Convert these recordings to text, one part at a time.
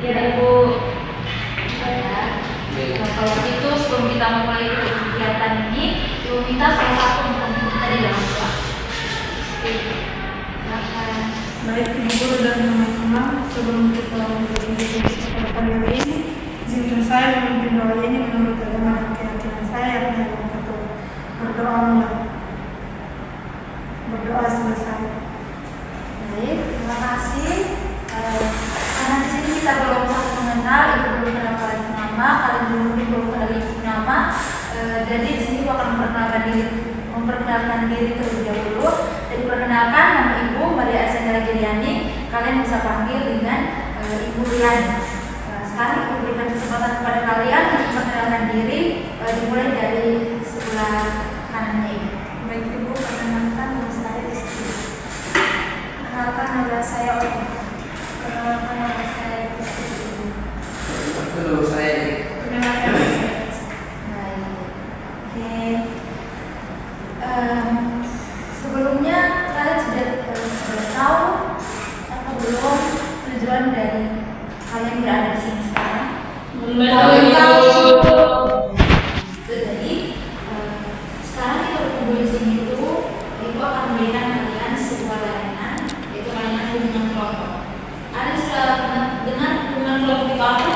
Ya Ibu. Nah, kalau begitu sebelum kita mulai kegiatan ini, Ibu minta salah satu untuk kita di dalam doa. Silakan. Baik Ibu dan teman-teman, sebelum kita memulai kesempatan hari ini, izinkan saya memimpin doa ini menurut agama dan keyakinan saya yang adalah Katolik. Berdoa mulai. Berdoa selesai. Baik, terima kasih. Karena di sini kita belum saling mengenal, Ibu belum kenal kalian nama, kalian belum kenal Ibu nama. Jadi di sini Ibu akan memperkenalkan diri terlebih dahulu. Jadi perkenalkan, nama Ibu Maria Asendra Giriani. Kalian bisa panggil dengan Ibu Riani. Sekarang Ibu berikan kesempatan kepada kalian untuk memperkenalkan diri, dimulai dari sebelah kanannya Ibu. Baik Ibu, perkenalkan nama saya Istri. Perkenalkan nama saya Om. Perkenalkan nama saya Istri. Halo, saya Perkenalkan nama saya. Baik. Oke. Sebelumnya kalian sudah tahu atau belum tujuan dari kalian berada di sini sekarang? Belum tahu. Jadi sekarang kita berkumpul di sini itu akan memberikan kalian sebuah layanan, yaitu layanan hubungan kelompok. Ada sudah pernah dengar hubungan kelompok itu apa?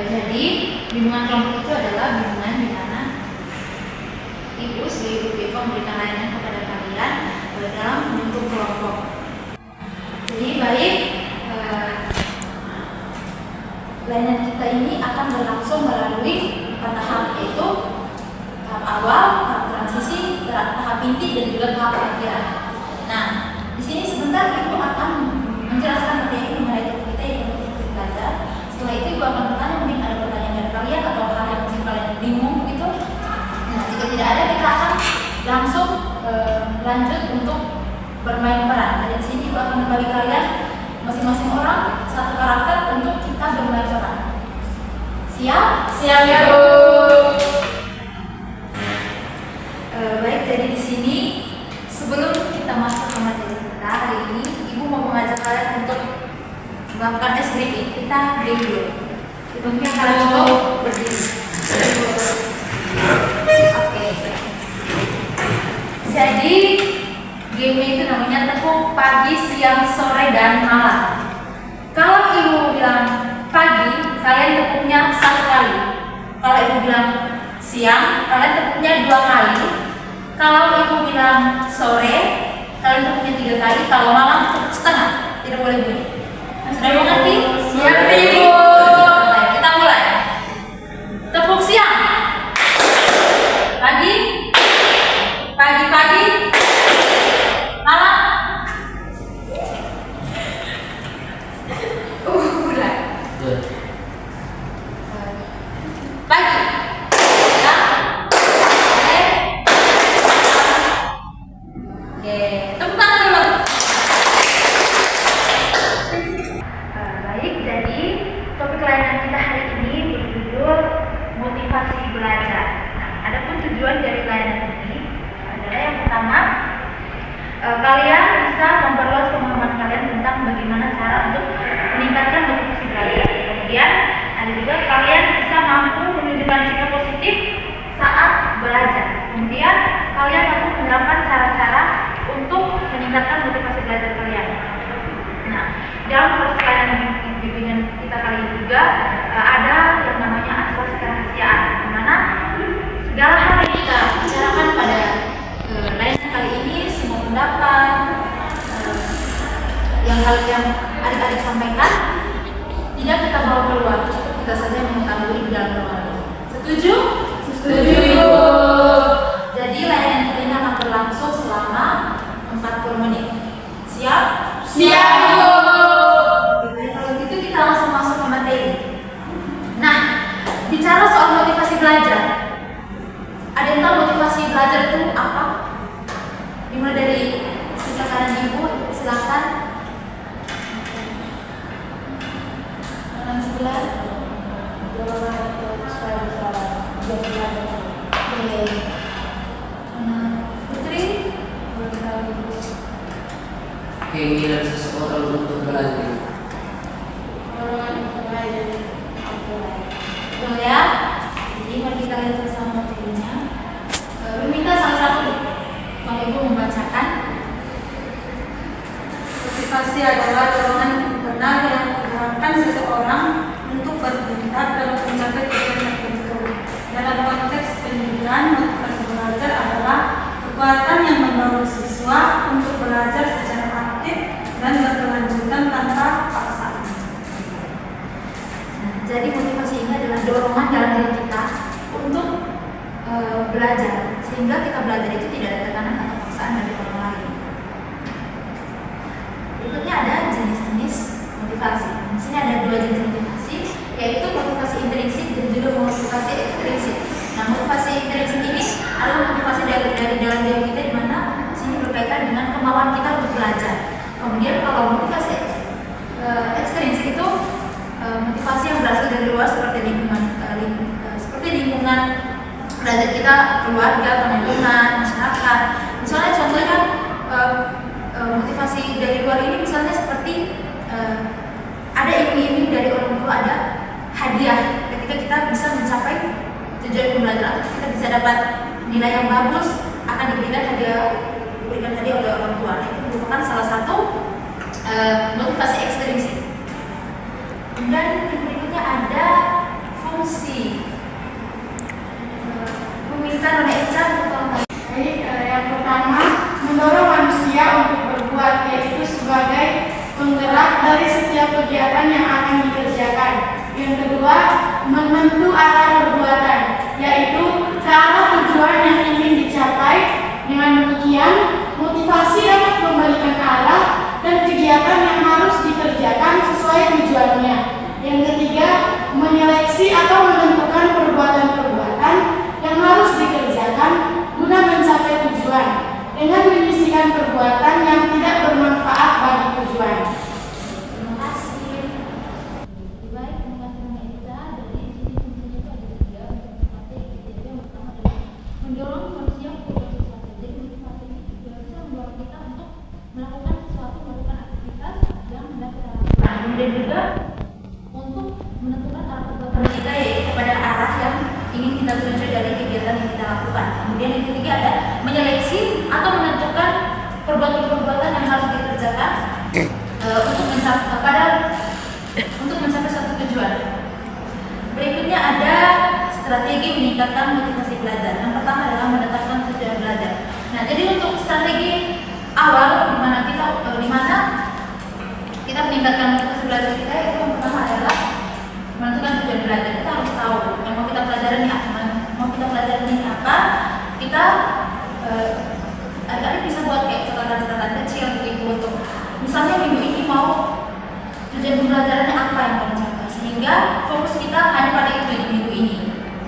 Jadi hubungan kelompok itu adalah hubungan di mana Ibu sebagai Ibu Pipa memberikan layanan kepada kalian dalam bentuk kelompok. Jadi baik, layanan kita ini akan berlangsung melalui 4 tahap, yaitu tahap awal, tahap transisi, tahap inti, dan juga tahap akhir. Nah, di sini sebentar Ibu akan menjelaskan materi mengenai topik kita yang untuk belajar. Setelah itu Ibu akan bertanya, mungkin ada pertanyaan dari kalian atau hal yang mungkin kalian bingung begitu. Nah, jika tidak ada, kita akan langsung lanjut untuk bermain peran. Dan di sini Ibu akan membagi kalian masing-masing orang satu karakter untuk kita bermain peran. Siap? Siap ya Bu. Baik, jadi di sini sebelum kita masuk ke materi kita hari ini, Ibu mau mengajak kalian untuk melakukan tes breathing. Kita break dulu. Mungkin kalian cukup berdiri. Oke. Jadi game itu namanya tepuk pagi, siang, sore, dan malam. Kalau Ibu bilang pagi, kalian tepuknya 1 kali. Kalau Ibu bilang siang, kalian tepuknya 2 kali. Kalau Ibu bilang sore, kalian tepuknya 3 kali. Kalau malam, tepuk setengah. Tidak boleh bunyi. Sudah mengerti? Siap Ibu. Baik, kita mulai. Tepuk siang. Pagi. Pagi-pagi. Malam. Udah. Pagi. Siang. Sore. Oke, tepuk tangan dulu. Baik, jadi topik layanan kita hari ini berjudul motivasi belajar. Nah, adapun tujuan dari layanan ini adalah yang pertama, kalian bisa memperluas pemahaman kalian tentang bagaimana cara untuk meningkatkan motivasi belajar. Kemudian ada juga kalian bisa mampu menunjukkan sikap positif saat belajar. Kemudian kalian mampu menerapkan cara-cara untuk meningkatkan motivasi belajar kalian. Nah, dalam proses layanan bimbingan kita kali ini juga ada yang namanya asuransi kerahasiaan, di mana segala hal yang kita bicarakan pada layanan kali ini, semua pendapat yang kalian adik-adik sampaikan tidak kita bawa keluar, cukup kita saja mengetahui di dalam ruangan itu. Setuju? Setuju. Jadi layanan kita ini akan berlangsung selama 40 menit. Siap? Siap Bu. Kalau gitu kita langsung masuk ke materi. Nah, bicara soal motivasi belajar, ada yang tahu motivasi belajar itu apa? Dimulai dari sebelah kanan Ibu, silakan. Kanan sebelah. Oke. Putri. Keinginan seseorang untuk belajar. Betul ya. Jadi mari kita lihat bersama materinya. Meminta salah satu Bapak Ibu membacakan. Motivasi adalah dorongan internal yang mengarahkan seseorang untuk bergerak dalam mencapai tujuan tertentu. Dalam konteks pendidikan, motivasi belajar adalah kekuatan yang mendorong siswa untuk belajar secara aktif dan berkelanjutan tanpa paksaan. Jadi motivasi ini adalah dorongan dalam diri kita untuk belajar, sehingga kita belajar itu tidak ada tekanan atau paksaan dari orang lain. Berikutnya ada jenis-jenis motivasi. Di sini ada dua jenis motivasi, yaitu motivasi intrinsik dan juga motivasi ekstrinsik. Nah, motivasi intrinsik ini adalah motivasi dari dalam diri kita, di mana di sini berkaitan dengan kemauan kita untuk belajar. Kemudian kalau motivasi ekstrinsik itu motivasi yang berasal dari luar, seperti lingkungan belajar kita, keluarga, teman-teman, masyarakat. Misalnya contohnya motivasi dari luar ini misalnya seperti ada iming-iming dari orang tua, ada hadiah ketika kita bisa mencapai tujuan pembelajaran, kita bisa dapat nilai yang bagus, akan diberikan hadiah oleh orang tua. Nah, itu merupakan salah satu motivasi ekstrinsik. Dan berikutnya ada fungsi. Meminta Nona Eca untuk mengetahui. Baik, yang pertama mendorong manusia untuk berbuat, yaitu sebagai penggerak dari setiap kegiatan yang akan dikerjakan. Yang kedua, menentu arah perbuatan, yaitu ke arah tujuan yang ingin dicapai. Dengan demikian, motivasi dapat memberikan arah dan kegiatan yang harus dikerjakan sesuai tujuannya. Yang ketiga, menyeleksi atau menentukan perbuatan-perbuatan yang harus dikerjakan guna mencapai tujuan, dengan menyisihkan perbuatan yang tidak bermanfaat bagi tujuan. Terima kasih. Baik, terima kasih Nona Eca. Dari sini fungsinya itu ada tiga materi. Jadi yang pertama adalah mendorong manusia untuk berbuat sesuatu. Jadi motivasi ini juga bisa mendorong kita untuk melakukan sesuatu, melakukan aktivitas yang hendak kita lakukan. Kemudian juga untuk menentukan arah perbuatan kita, yaitu kepada arah yang ingin kita tuju dari kegiatan yang kita lakukan. Kemudian yang ketiga ada menyeleksi atau menentukan perbuatan-perbuatan yang harus dikerjakan untuk mencapai suatu tujuan. Berikutnya ada strategi meningkatkan motivasi belajar. Yang pertama adalah menetapkan tujuan belajar. Nah, jadi untuk strategi awal di mana kita meningkatkan motivasi belajar kita, itu yang pertama adalah menentukan tujuan belajar. Kita harus tahu yang mau kita pelajari ini apa. Kita adik-adik bisa buat kayak catatan-catatan kecil begitu, untuk misalnya minggu ini mau tujuan pembelajarannya apa yang mau dicapai, sehingga fokus kita hanya pada itu di minggu ini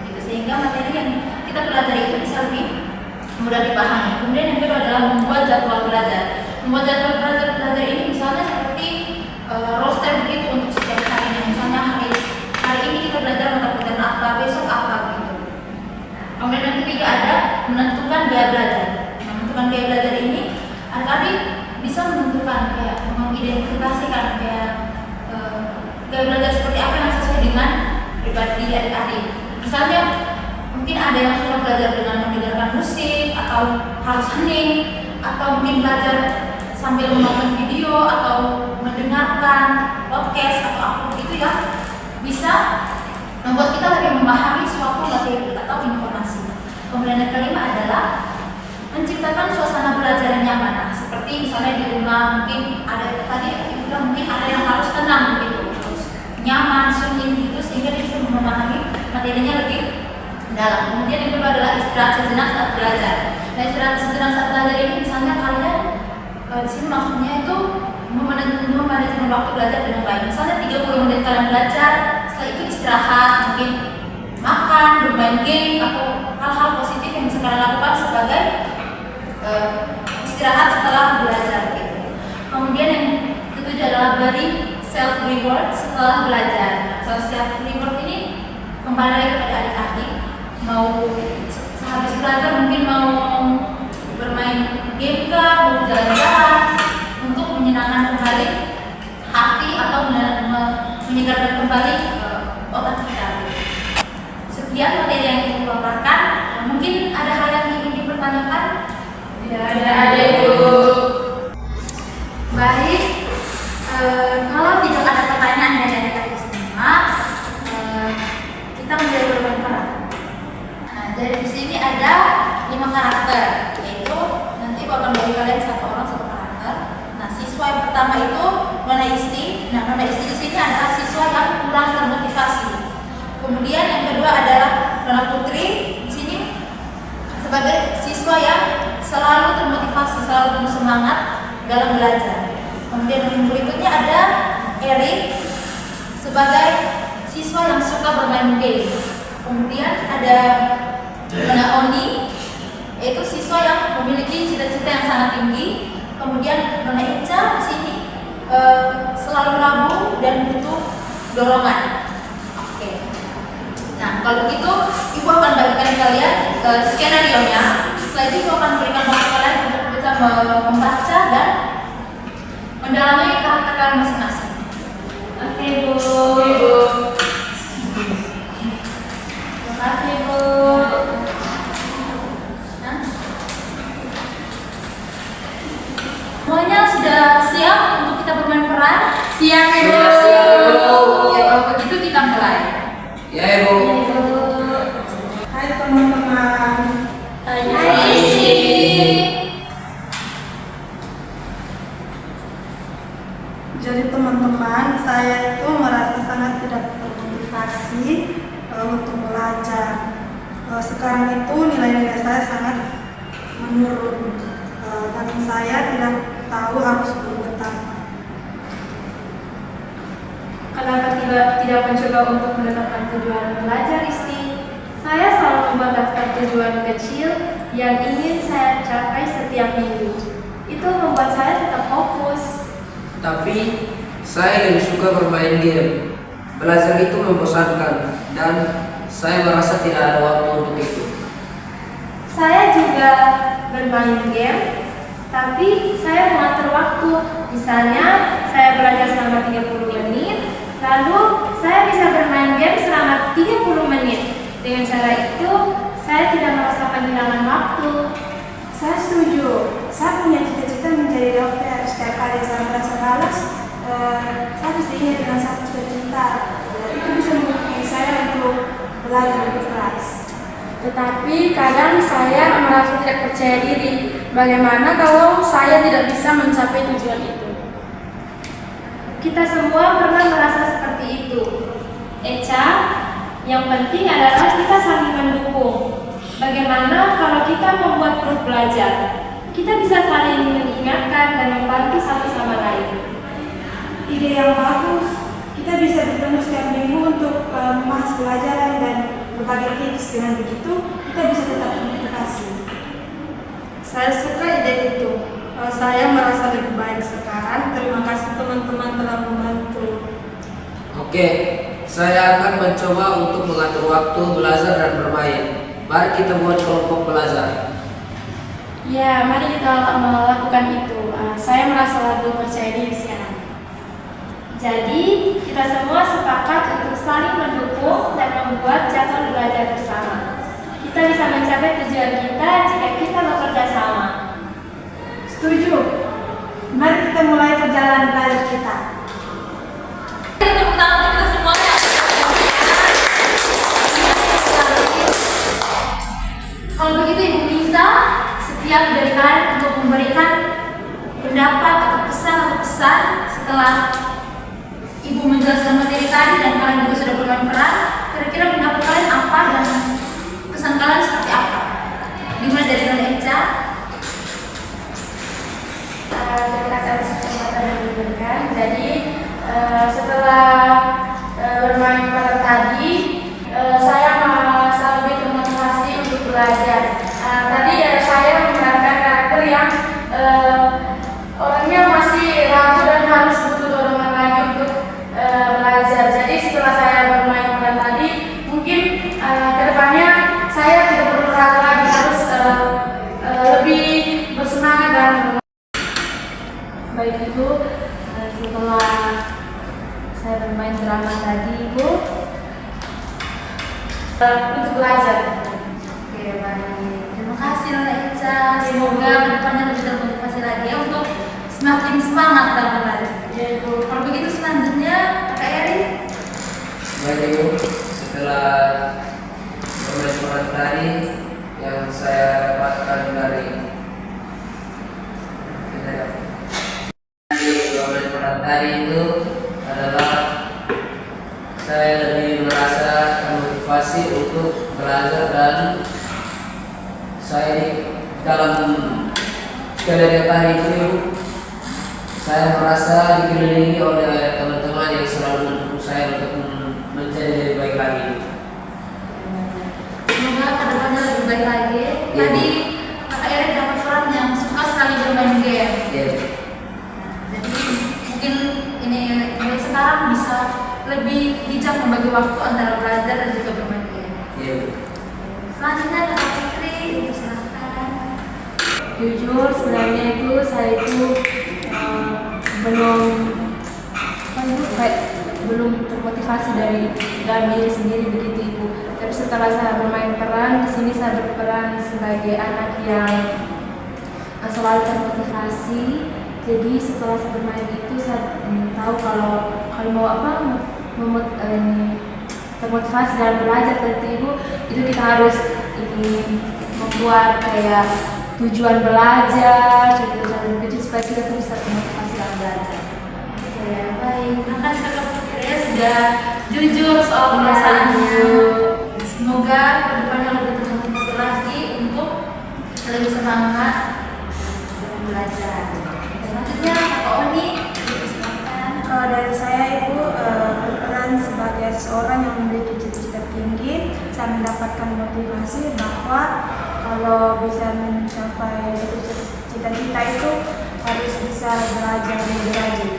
gitu, sehingga materi yang kita pelajari itu bisa lebih mudah dipahami. Kemudian yang kedua adalah membuat jadwal belajar. Membuat jadwal belajar ini misalnya seperti roster begitu untuk setiap harinya. Misalnya hari ini kita belajar mata pelajaran apa, besok apa gitu. Kemudian yang ketiga ada menentukan gaya belajar. Menentukan gaya belajar ini adik-adik bisa menentukan, kayak mengidentifikasikan kayak gaya belajar seperti apa yang sesuai dengan pribadi adik-adik. Misalnya mungkin ada yang suka belajar dengan mendengarkan musik, atau harus hening, atau mungkin belajar sambil menonton video atau mendengarkan podcast atau apa gitu ya, bisa membuat kita lebih memahami suatu materi atau informasi. Kemudian yang kelima adalah menciptakan suasana belajar yang nyaman. Nah, seperti misalnya di rumah mungkin ada mungkin ada yang harus tenang gitu, terus nyaman, sunyi gitu, sehingga dia bisa memahami materinya lebih dalam. Kemudian yang kedua adalah istirahat sejenak saat belajar. Nah, istirahat sejenak saat belajar ini misalnya kalian di sini maksudnya itu memanajemen waktu belajar dengan baik. Misalnya 30 menit kalian belajar, setelah itu istirahat, mungkin makan, bermain game, atau hal-hal positif yang bisa kalian lakukan sebagai istirahat setelah belajar gitu. Kemudian yang ketujuh adalah beri self reward setelah belajar. Self reward ini kembali lagi kepada adik-adik, mau sehabis belajar mungkin mau bermain game kah, mau jalan-jalan untuk menyenangkan kembali hati atau menyegarkan kembali otak kita. Sekian materi yang ingin dipaparkan. Mungkin ada hal yang ingin dipertanyakan? Tidak ada, Ibu. Baik, kalau tidak ada pertanyaan dari adik-adik semua, kita mulai bermain peran. Nah, dari di sini ada 5 karakter, yaitu nanti Ibu akan bagi kalian satu orang satu karakter. Nah, siswa yang pertama itu Nona Isti. Nah, Nona Isti di sini adalah siswa yang kurang termotivasi. Kemudian yang kedua adalah Nona Putri di sini sebagai siswa yang selalu termotivasi, selalu penuh semangat dalam belajar. Kemudian yang berikutnya ada Erik sebagai siswa yang suka bermain game. Kemudian ada Nona Oni, yaitu siswa yang memiliki cita-cita yang sangat tinggi. Kemudian Nona Ica di sini selalu ragu dan butuh dorongan. Oke. Nah, kalau begitu Ibu akan bagikan kalian skenario-nya. Setelah itu Ibu akan berikan waktu kalian untuk bisa membaca dan mendalami karakter kalian masing-masing. Oke, Bu. Terima kasih, Bu. Nah. Semuanya sudah siap untuk kita bermain peran? Siap, Ibu. Oke, kalau begitu kita mulai. Ya, Ibu. Hai teman-teman. Hai, Isti. Jadi teman-teman, saya itu merasa sangat tidak termotivasi untuk belajar. Sekarang itu nilai-nilai saya sangat menurun dan saya tidak tahu harus berbuat apa. Kenapa tidak mencoba untuk menetapkan tujuan belajar, Isti? Saya selalu membuat daftar tujuan kecil yang ingin saya capai setiap minggu. Itu membuat saya tetap fokus. Tapi saya lebih suka bermain game. Belajar itu membosankan dan saya merasa tidak ada waktu untuk itu. Saya juga bermain game, tapi saya mengatur waktu. Misalnya, saya belajar selama 30 menit, lalu saya bisa bermain game selama 30 menit. Dengan cara itu, saya tidak merasa kehilangan waktu. Saya setuju. Saya punya cita-cita menjadi dokter. Setiap kali saya merasa malas, saya pasti ingat dengan satu cita-cita. Itu bisa memotivasi saya untuk belajar lebih keras. Tetapi kadang saya merasa tidak percaya diri. Bagaimana kalau saya tidak bisa mencapai tujuan itu? Kita semua pernah merasa seperti itu. Eca, yang penting adalah kita saling mendukung. Bagaimana kalau kita membuat grup belajar? Kita bisa saling mengingatkan dan membantu satu sama lain. Ide yang bagus. Kita bisa bertemu setiap minggu untuk membahas pelajaran dan berbagi tips. Dengan begitu, kita bisa tetap termotivasi. Saya suka ide itu. Saya merasa lebih baik sekarang. Terima kasih teman-teman telah membantu. Oke, saya akan mencoba untuk mengatur waktu belajar dan bermain. Mari kita buat kelompok belajar. Ya, mari kita melakukan itu. Saya merasa lebih percaya diri sekarang. Jadi, kita semua sepakat untuk saling mendukung dan membuat jadwal belajar bersama. Kita bisa mencapai tujuan kita jika kita bekerja sama. Setuju. Mari kita mulai perjalanan belajar kita. Tepuk tangan untuk kita semuanya. Kalau begitu Ibu minta setiap dari kalian untuk memberikan pendapat atau pesan setelah Ibu menjelaskan materi tadi dan kalian juga sudah bermain peran. Kira-kira pendapat kalian apa dan kesan kalian seperti apa? Dimulai dari Nona Eca. Terima kasih atas kesempatan yang diberikan. Jadi setelah bermain peran tadi, saya merasa lebih termotivasi untuk belajar. Tadi saya menggunakan karakter yang orangnya masih ragu dan harus butuh dorongan lagi untuk belajar. Jadi setelah saya bermain peran tadi, mungkin kedepannya saya tidak perlu ragu lagi, harus lebih bersemangat dan baik. Ibu, setelah saya bermain drama tadi, Ibu, untuk belajar. Oke, baik. Terima kasih Nona Ica. Semoga kedepannya lebih termotivasi lagi ya untuk semakin semangat dalam belajar. Kalau begitu selanjutnya Kak Eri. Baik Ibu, setelah bermain peran tadi yang saya dapatkan dari bermain peran tadi itu adalah saya lebih merasa termotivasi untuk belajar dan saya di dalam kegiatan hari itu saya merasa dikelilingi oleh teman-teman yang selalu mendukung saya untuk menjadi lebih baik lagi. Semoga kedepannya lebih baik lagi. Tadi Kak Eri dapat peran yang suka sekali bermain game. Jadi mungkin ini mulai sekarang bisa lebih bijak membagi waktu antara belajar dan juga bermain game. Selanjutnya Kak Fitri, silakan. Jujur sebenarnya itu saya itu belum termotivasi dari dalam diri sendiri begitu Ibu. Tapi setelah saya bermain peran di sini, saya berperan sebagai anak yang selalu termotivasi. Jadi setelah saya bermain itu saya tahu kalau mau termotivasi dalam belajar tentu Ibu, itu kita harus membuat kayak tujuan belajar, jadi supaya kita tuh bisa termotivasi dalam belajar. Ya, baik. Terima kasih Kak Putri ya sudah jujur soal perasaannya. Semoga kedepannya lebih termotivasi lagi untuk lebih semangat dalam belajar. Selanjutnya Kak Oni, silakan. Kalau dari saya Ibu, berperan sebagai seorang yang memiliki cita-cita tinggi, saya mendapatkan motivasi bahwa kalau bisa mencapai cita-cita itu harus bisa belajar lebih rajin.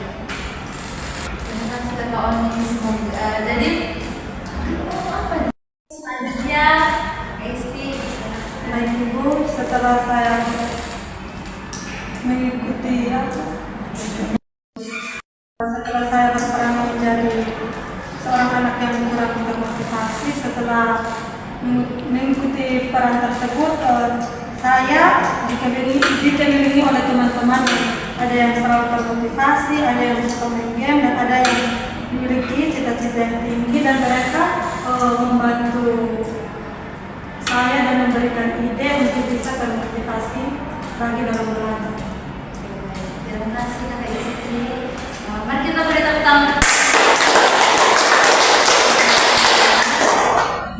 Terima kasih Kak Oni. Semoga jadi apa nih? Selanjutnya Esti. Baik Ibu, setelah saya mengikuti setelah saya berperan menjadi seorang anak yang kurang termotivasi, setelah mengikuti peran tersebut, saya dikelilingi oleh teman-teman. Ada yang selalu termotivasi, ada yang suka main game, dan ada yang memiliki cita-cita yang tinggi, dan mereka membantu saya dan memberikan ide untuk bisa termotivasi lagi dalam belajar. Terima kasih Kak Esti. Mari kita beri tepuk tangan.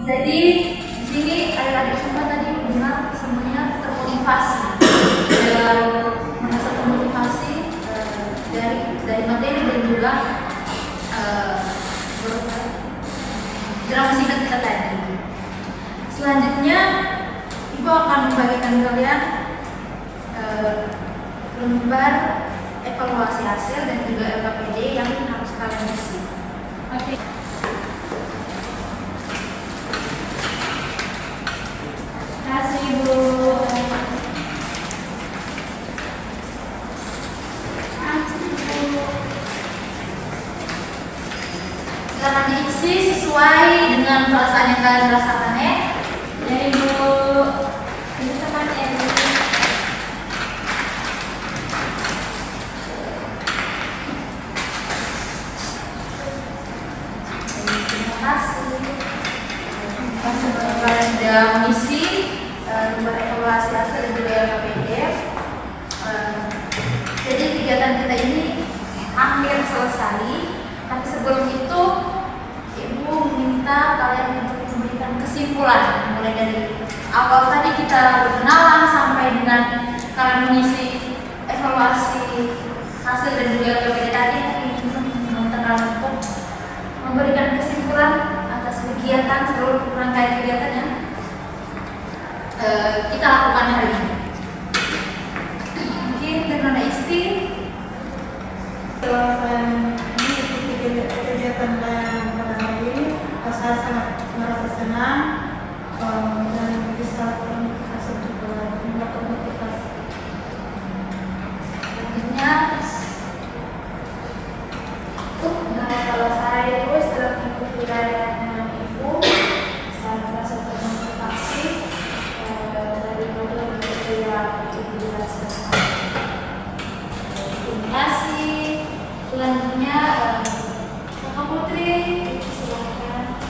Jadi di sini adik-adik semua tadi benar semuanya termotivasi dalam merasa termotivasi dari materi dan juga drama singkat kita tadi. Selanjutnya Ibu akan membagikan kalian lembar evaluasi hasil dan juga LKPD yang harus kalian isi. Oke. Terima kasih Ibu. Silakan diisi sesuai dengan perasaan yang kalian rasakan ya. Ya Ibu. Ini teman Eri. Terima kasih. Terima kasih untuk kalian sudah mengisi lembar evaluasi hasil dan juga LKPD. Jadi kegiatan kita ini hampir selesai. Tapi sebelum itu Ibu meminta kalian untuk memberikan kesimpulan mulai dari awal tadi kita berkenalan sampai dengan kalian mengisi evaluasi hasil dan juga LKPD tadi. Meminta kalian untuk memberikan kesimpulan atas kegiatan seluruh rangkaian kegiatan yang kita lakukan hari ini. Mungkin dengan Isti. Setelah saya mengikuti kegiatan layanan pada hari ini, saya sangat merasa senang dan bisa termotivasi untuk belajar, mendapat motivasi. Selanjutnya, kalau saya itu setelah mengikuti layanan Ibu, saya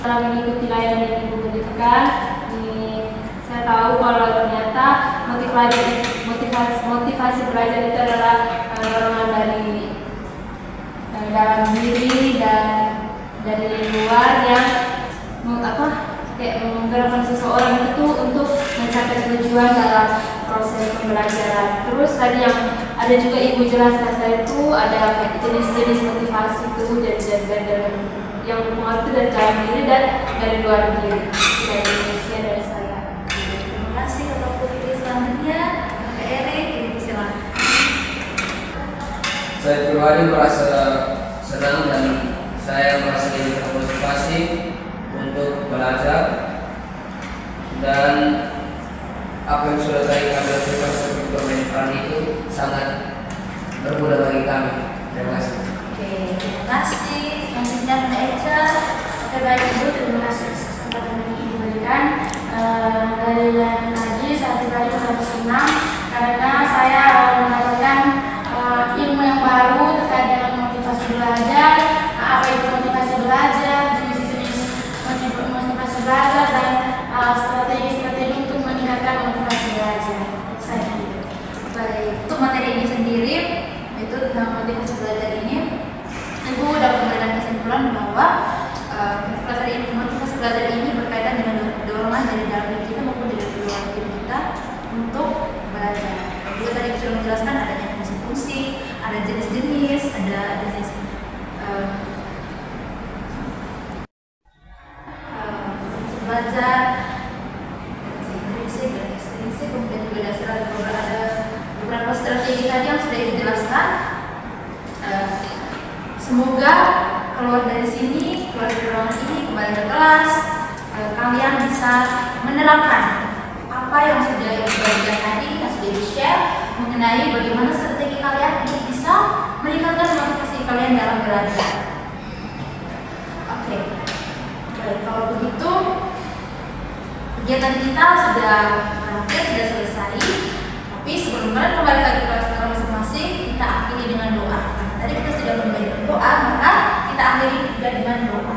Setelah mengikuti layanan yang Ibu berikan, saya tahu kalau ternyata motivasi belajar itu adalah dorongan dari dalam diri dan dari luar yang menggerakkan seseorang itu untuk mencapai tujuan dalam proses pembelajaran. Terus tadi yang ada juga Ibu jelaskan tadi itu ada jenis-jenis motivasi itu dari yang mempengaruhi dari dalam diri dan dari luar diri. Dari saya. Terima kasih Bapak Putri. Selanjutnya Kak Erik, Ibu silakan. Saya pribadi merasa senang dan saya merasa lebih termotivasi untuk belajar, dan apa yang sudah saya lakukan seperti bermain peran itu sangat berguna bagi kami. Terima kasih. Oke, terima kasih. Selanjutnya Mbak Eca. Oke, baik Ibu, terima kasih atas kesempatan yang Ibu berikan. Dari lain lagi, saya pribadi merasa senang karena saya mendapatkan ilmu yang baru terkait dengan motivasi belajar, apa itu motivasi belajar, jenis-jenis motivasi belajar, dan strategi-strategi untuk meningkatkan motivasi belajar. Saya Baik, untuk materi ini sendiri, itu tentang motivasi belajar ini, Ibu dapat memberikan kesimpulan bahwa motivasi belajar ini berkaitan dengan dorongan dari dalam diri kita maupun dari luar diri kita untuk belajar. Juga tadi sudah menjelaskan adanya fungsi-fungsi, ada jenis-jenis, ada jenis belajar, intrinsik dan ekstrinsik, kemudian juga ada beberapa strategi tadi yang sudah dijelaskan. Semoga keluar dari sini, keluar dari ruangan ini, kembali ke kelas, kalian bisa menerapkan apa yang sudah dibagikan tadi, yang sudah di-share mengenai bagaimana strategi kalian untuk bisa meningkatkan motivasi kalian dalam belajar. Oke, baik, kalau begitu kegiatan kita sudah berakhir, sudah selesai. Tapi sebelum kalian kembali lagi ke kelas masing-masing, kita akhiri dengan doa. Tadi kita sudah memulai dengan doa, maka kita akhiri juga dengan doa.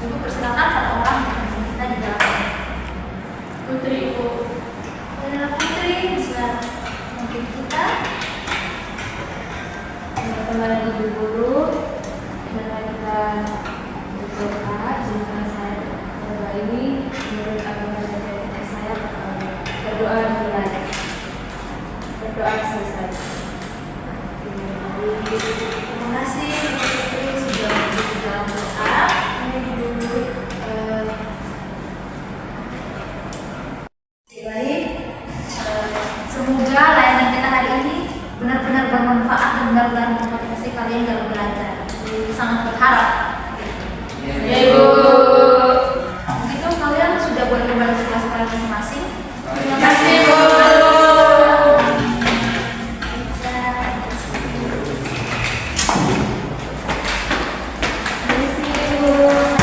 Ibu persilakan satu orang untuk kita di dalam Putri Ibu. adalah Putri, bisa mungkin kita. Kembali Ibu Guru, mari kita berdoa. Jika saya berdoa ini menurut agama dan saya berdoa mulai. Berdoa selesai. Terima kasih Putri sudah berada dalam doa. Ini dulu baik. Semoga layanan kita hari ini benar-benar bermanfaat dan benar-benar memotivasi kalian dalam belajar. Sangat berharap. Ya Ibu. Begitu kalian sudah boleh kembali ke kelas kalian masing-masing. Terima kasih Bu. Terima kasih.